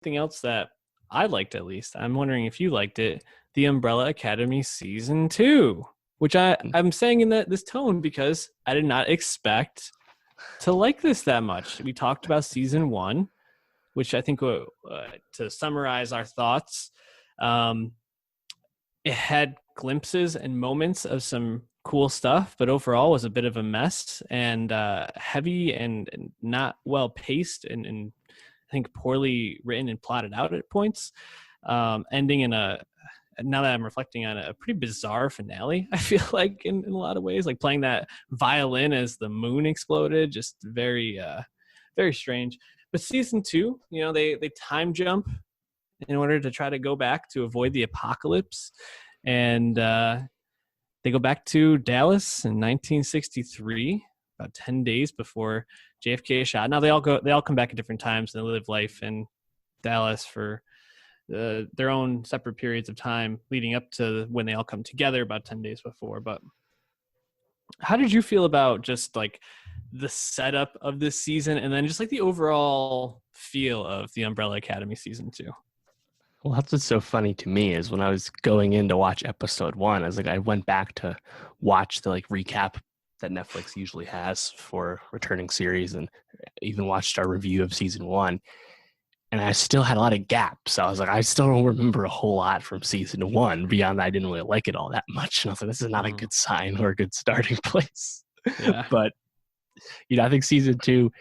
something else that I liked, at least. I'm wondering if you liked it. The Umbrella Academy season 2, which I'm saying in this tone because I did not expect to like this that much. We talked about season 1, which I think to summarize our thoughts, it had glimpses and moments of some cool stuff, but overall was a bit of a mess and heavy and not well paced and I think poorly written and plotted out at points, ending in now that I'm reflecting on it, a pretty bizarre finale. I feel like in a lot of ways, like playing that violin as the moon exploded, just very, very strange. But season 2, they time jump in order to try to go back to avoid the apocalypse. And they go back to Dallas in 1963, about 10 days before JFK is shot. Now they all come back at different times and they live life in Dallas for their own separate periods of time leading up to when they all come together about 10 days before. But how did you feel about just like the setup of this season and then just like the overall feel of the Umbrella Academy season 2? Well, that's what's so funny to me is when I was going in to watch episode 1, I went back to watch the recap that Netflix usually has for returning series and even watched our review of season 1. And I still had a lot of gaps. So I was like, I still don't remember a whole lot from season 1 beyond that I didn't really like it all that much. And I was like, this is not a good sign or a good starting place. Yeah. But, I think season 2,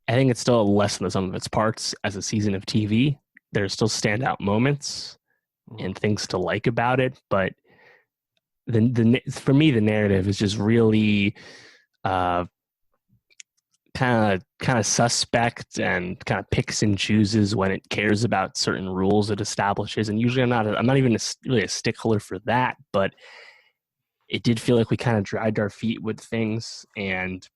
I think it's still less than the sum of its parts as a season of TV. There's still standout moments and things to like about it. But for me, the narrative is just really kind of suspect and kind of picks and chooses when it cares about certain rules it establishes. And usually I'm not even really a stickler for that, but it did feel like we kind of dragged our feet with things. And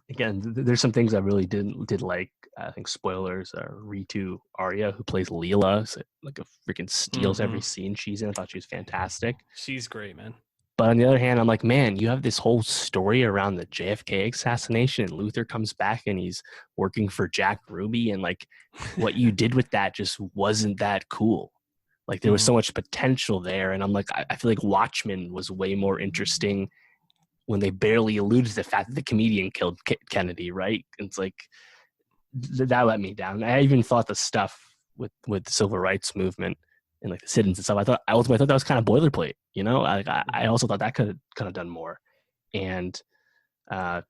again, there's some things I really did like. I think spoilers, Ritu Arya, who plays Leela, like a freaking steals every scene she's in. I thought she was fantastic. She's great, man. But on the other hand, I'm like, man, you have this whole story around the JFK assassination, and Luther comes back and he's working for Jack Ruby, and like what you did with that just wasn't that cool. Like there was so much potential there, and I'm like, I feel like Watchmen was way more interesting when they barely alluded to the fact that the comedian killed Kennedy, right? And it's like that let me down. I even thought the stuff with the civil rights movement and like the sit-ins and stuff, I ultimately thought that was kind of boilerplate, I also thought that could have done more. And I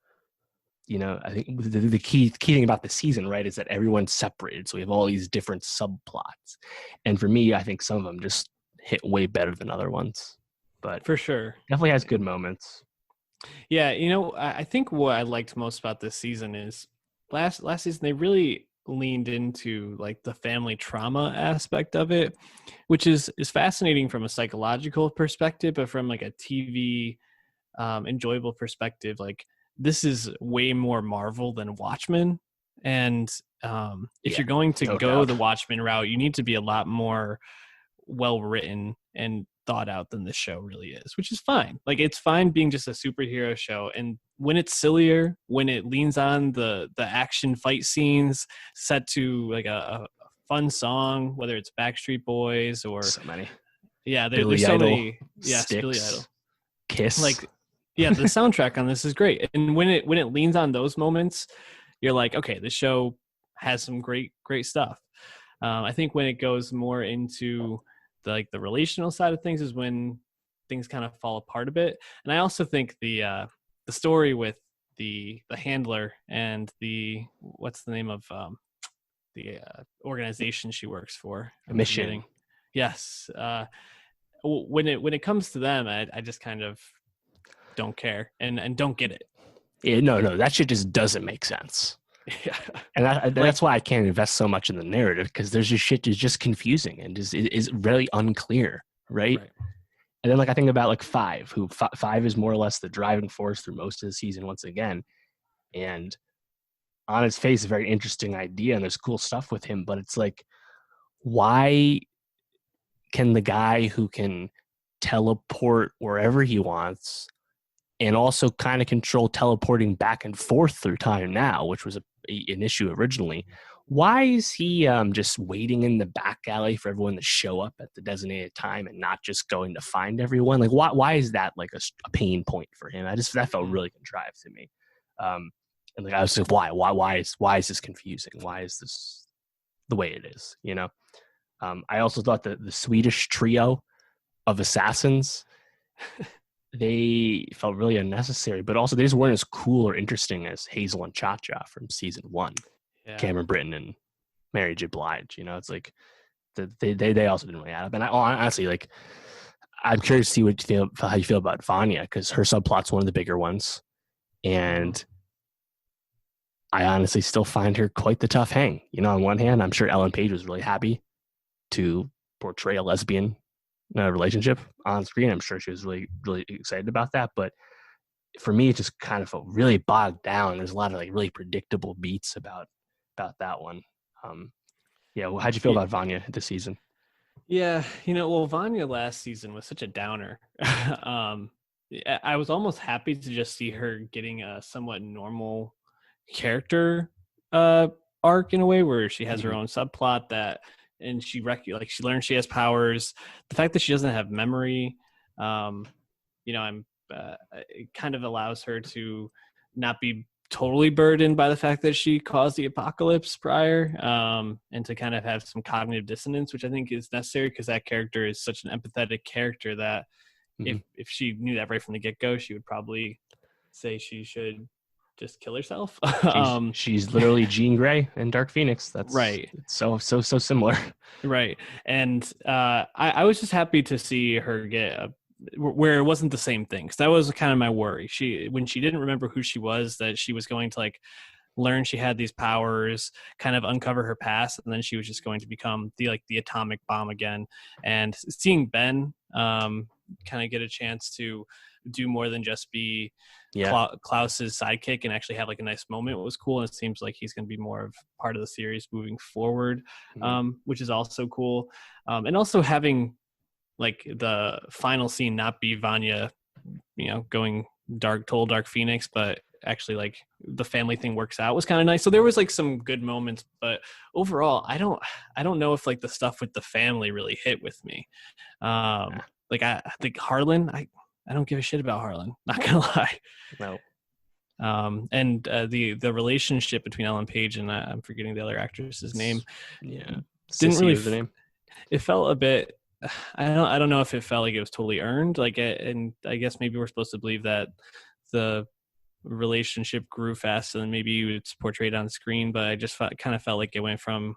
think the key thing about the season, right, is that everyone's separated, so we have all these different subplots, and for me, I think some of them just hit way better than other ones, but for sure, definitely has good moments. Yeah, I think what I liked most about this season is last season they really leaned into like the family trauma aspect of it, which is fascinating from a psychological perspective, but from like a TV enjoyable perspective, like this is way more Marvel than Watchmen. And if you're going to go the Watchmen route, you need to be a lot more well written and thought out than this show really is, which is fine. Like it's fine being just a superhero show, and when it's sillier, when it leans on the action fight scenes set to like a fun song, whether it's Backstreet Boys or so many, there's so many, Billy Idol, Kiss, like the soundtrack on this is great. And when it leans on those moments, you're like, okay, the show has some great stuff. I think when it goes more into the relational side of things is when things kind of fall apart a bit. And I also think the story with the handler and what's the name of the organization she works for? Mission. Yes. When it comes to them, I just kind of don't care and don't get it. Yeah, no, that shit just doesn't make sense. Yeah. And that's why I can't invest so much in the narrative, because there's just shit is just confusing and is really unclear, right? And then I think about 5, who 5 is more or less the driving force through most of the season once again. And on its face, a very interesting idea, and there's cool stuff with him, but it's like, why can the guy who can teleport wherever he wants and also kind of control teleporting back and forth through time now, which was an issue originally. Why is he just waiting in the back alley for everyone to show up at the designated time and not just going to find everyone? Like, why is that like a pain point for him? That felt really contrived to me. And like I was like, why is this confusing? Why is this the way it is? You know. I also thought that the Swedish trio of assassins, they felt really unnecessary, but also they just weren't as cool or interesting as Hazel and Cha-Cha from season 1. Yeah. Cameron Britton and Mary J. Blige. You know, it's like they also didn't really add up. And I honestly, like, I'm curious to see how you feel about Vanya, because her subplot's one of the bigger ones, and I honestly still find her quite the tough hang. You know, on one hand, I'm sure Ellen Page was really happy to portray a lesbian relationship on screen. I'm sure she was really, really excited about that. But for me, it just kind of felt really bogged down. There's a lot of like really predictable beats about that one. Yeah, well, how'd you feel about Vanya this season? Yeah, well, Vanya last season was such a downer. I was almost happy to just see her getting a somewhat normal character arc in a way where she has her own subplot and she learns she has powers. The fact that she doesn't have memory, it kind of allows her to not be totally burdened by the fact that she caused the apocalypse prior, and to kind of have some cognitive dissonance, which I think is necessary because that character is such an empathetic character that if she knew that right from the get-go, she would probably say she should just kill herself. She's literally Jean Grey in Dark Phoenix. That's right. So similar. Right. And I was just happy to see her get where it wasn't the same thing. 'Cause that was kind of my worry. When she didn't remember who she was, that she was going to like learn she had these powers, kind of uncover her past, and then she was just going to become the atomic bomb again. And seeing Ben kind of get a chance to do more than just be Klaus's sidekick and actually have like a nice moment was cool. And it seems like he's going to be more of part of the series moving forward, which is also cool. And also having like the final scene not be Vanya, going dark Phoenix, but actually like the family thing works out was kind of nice. So there was like some good moments, but overall, I don't know if like the stuff with the family really hit with me. Like I think Harlan, I don't give a shit about Harlan. Not gonna lie. No. And the relationship between Ellen Page and I'm forgetting the other actress's name. Yeah, didn't really. The name. It felt a bit. I don't know if it felt like it was totally earned. Like, and I guess maybe we're supposed to believe that the relationship grew faster than maybe it's portrayed on screen. But I just kind of felt like it went from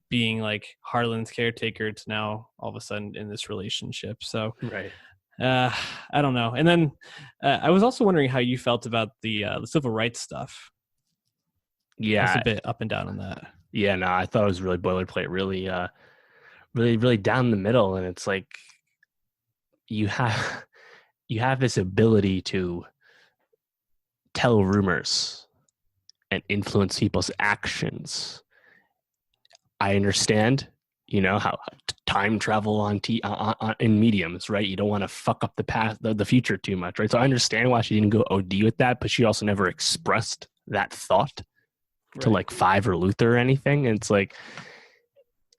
being like Harlan's caretaker to now all of a sudden in this relationship. So right. I don't know. And then I was also wondering how you felt about the civil rights stuff. Yeah, I was a bit up and down on that. Yeah, no, I thought it was really boilerplate, really down the middle, and it's like you have this ability to tell rumors and influence people's actions. I understand, how time travel on in mediums, right? You don't want to fuck up the past, the future too much, right? So I understand why she didn't go OD with that, but she also never expressed that thought to like Five or Luther or anything. And it's like,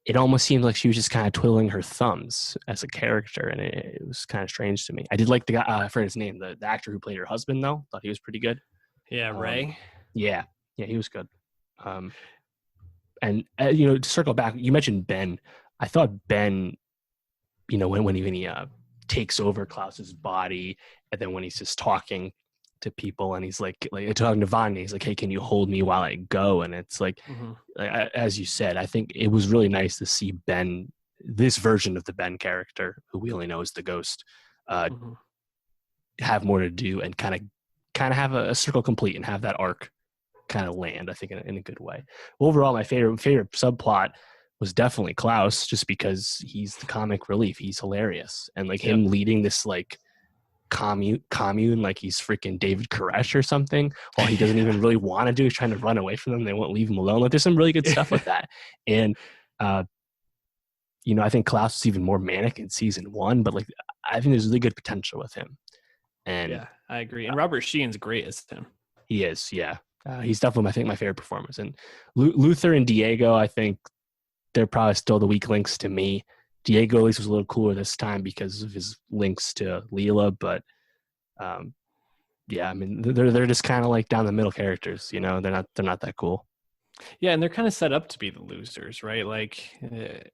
it almost seemed like she was just kind of twiddling her thumbs as a character, and it was kind of strange to me. I did like the guy, I forget his name, the actor who played her husband, though. Thought he was pretty good. Yeah, Ray. Yeah, he was good. And to circle back, you mentioned Ben. I thought Ben, when he takes over Klaus's body, and then when he's just talking to people and he's like talking to Vanya, he's like, hey, can you hold me while I go? And it's like, as you said, I think it was really nice to see Ben, this version of the Ben character, who we only know as the Ghost, have more to do and kind of have a circle complete and have that arc kind of land, I think, in a good way. Overall, my favorite subplot was definitely Klaus, just because he's the comic relief. He's hilarious. And like him leading this like commune like he's freaking David Koresh or something, while he doesn't even really want to do. He's trying to run away from them. They won't leave him alone. Like there's some really good stuff with that. And I think Klaus is even more manic in season 1, but like I think there's really good potential with him. And yeah, I agree. And Robert Sheehan's great as him. He is, yeah. He's definitely, I think, my favorite performers. And Luther and Diego, I think they're probably still the weak links to me. Diego at least was a little cooler this time because of his links to Leela, but um, yeah, I mean they're just kind of like down the middle characters, you know. They're not that cool. Yeah, and they're kind of set up to be the losers, right? Like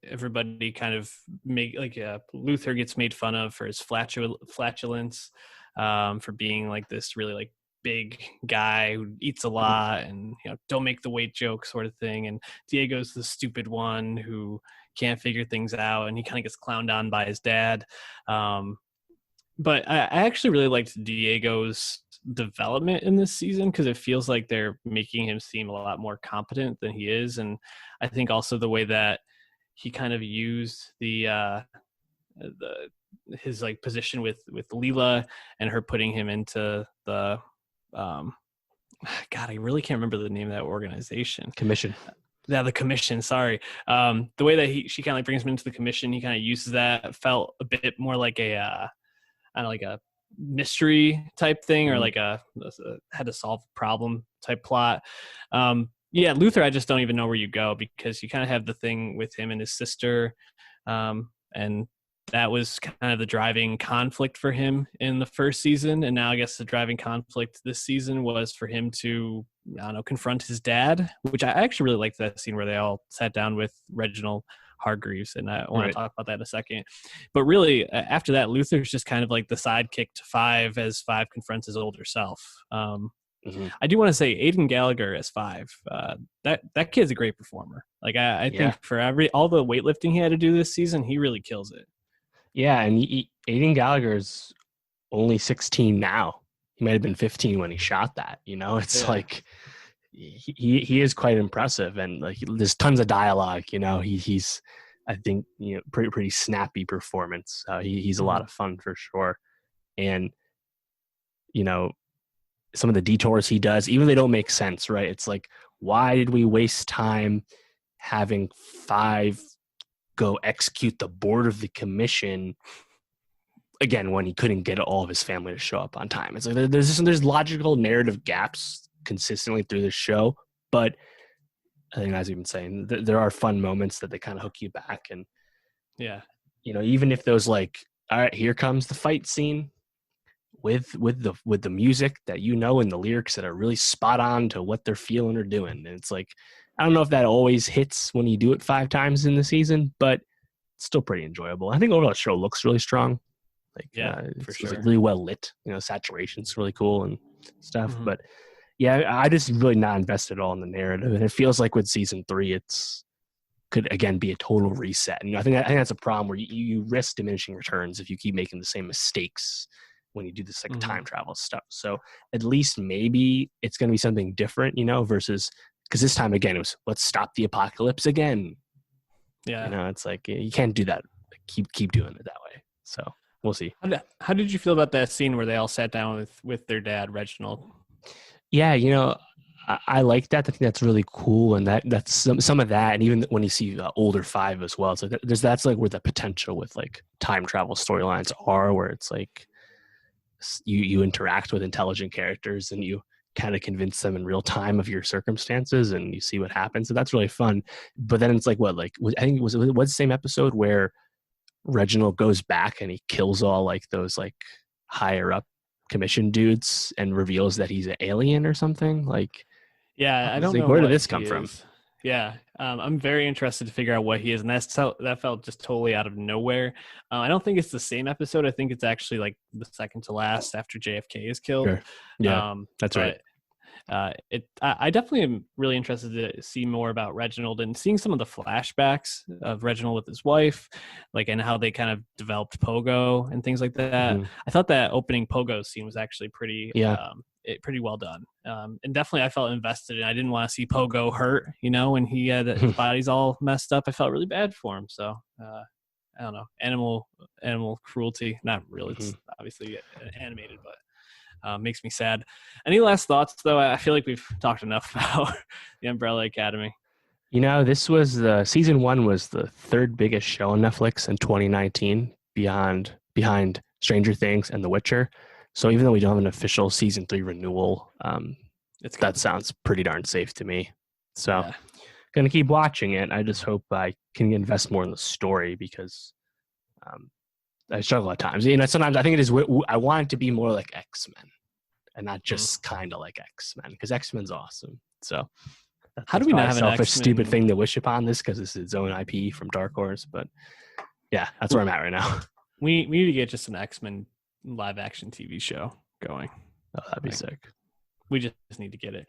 everybody kind of make like Luther gets made fun of for his flatulence, for being like this really like big guy who eats a Mhm. lot and don't make the weight joke sort of thing. And Diego's the stupid one who can't figure things out, and he kind of gets clowned on by his dad. Um, but I actually really liked Diego's development in this season because it feels like they're making him seem a lot more competent than he is. And I think also the way that he kind of used the his like position with Leela and her putting him into the um God, I really can't remember the name of that organization. Commission. Yeah, the commission. Sorry. The way that she kind of like brings him into the commission, he kind of uses that. Felt a bit more like a I don't know, like a mystery type thing, or Mhm. like a had to solve a problem type plot. Yeah, Luther, I just don't even know where you go because you kind of have the thing with him and his sister, and that was kind of the driving conflict for him in the first season. And now I guess the driving conflict this season was for him to, I don't know, confront his dad, which I actually really liked that scene where they all sat down with Reginald Hargreaves, and I want to Right. talk about that in a second. But really, after that, Luther's just kind of like the sidekick to Five as Five confronts his older self. Hmm. I do want to say Aiden Gallagher as Five. That kid's a great performer. Like I Yeah. think for all the weightlifting he had to do this season, he really kills it. Yeah, and Aiden Gallagher's only 16 now. He might have been 15 when he shot that. You know, it's Yeah. like he is quite impressive, and like there's tons of dialogue. You know, he's I think pretty snappy performance. He's a lot Mm-hmm. of fun for sure, and you know some of the detours he does, even if they don't make sense, right? It's like, why did we waste time having Five go execute the board of the commission again when he couldn't get all of his family to show up on time? It's like there's logical narrative gaps consistently through the show, but I think as you've been saying, there are fun moments that they kind of hook you back, and Yeah. even if those like, all right, here comes the fight scene with the music that and the lyrics that are really spot on to what they're feeling or doing, and it's like I don't know if that always hits when you do it 5 times in the season, but it's still pretty enjoyable. I think overall the show looks really strong. Like Yeah, for it's like sure. really well lit. Saturation's really cool and stuff. Mm-hmm. But yeah, I just really not invested at all in the narrative, and it feels like with season 3, it's could again be a total reset. And I think that's a problem where you risk diminishing returns if you keep making the same mistakes when you do this like Mm-hmm. time travel stuff. So at least maybe it's going to be something different, versus because this time again it was let's stop the apocalypse again. Yeah. It's like you can't do that. Keep doing it that way. So we'll see. How did you feel about that scene where they all sat down with their dad, Reginald? Yeah, I like that. I think that's really cool, and that's some of that, and even when you see older Five as well, it's like that's like where the potential with like time travel storylines are, where it's like you interact with intelligent characters and you kind of convince them in real time of your circumstances, and you see what happens. So that's really fun. But then it's like what like I think it was the same episode where Reginald goes back and he kills all like those like higher up commission dudes and reveals that he's an alien or something. Like I Yeah, I was don't like, know where did what this he come from? is. Yeah, I'm very interested to figure out what he is, and that felt just totally out of nowhere. I don't think it's the same episode. I think it's actually like the second to last after JFK is killed. Sure. Yeah, that's right. But I definitely am really interested to see more about Reginald and seeing some of the flashbacks of Reginald with his wife, like, and how they kind of developed Pogo and things like that. Hmm. I thought that opening Pogo scene was actually Yeah. pretty well done. And definitely I felt invested, and I didn't want to see Pogo hurt, when he had his body's all messed up. I felt really bad for him. So I don't know, animal cruelty, not really, Hmm. it's obviously animated, but makes me sad. Any last thoughts, though? I feel like we've talked enough about the Umbrella Academy. This was the season 1 was the third biggest show on Netflix in 2019, behind Stranger Things and The Witcher. So even though we don't have an official season 3 renewal, It's That good. sounds pretty darn safe to me. So Yeah. gonna keep watching it. I just hope I can invest more in the story because um, I struggle at times. Sometimes I think it is. I want it to be more like X-Men and not Mm. just kind of like X-Men because X-Men's awesome. So How do that's we not probably a have an selfish, stupid X-Men? thing to wish upon this because this is its own IP from Dark Horse. But yeah, that's where I'm at right now. We need to get just an X-Men live action TV show going. Oh, that'd be Like sick. we just need to get it.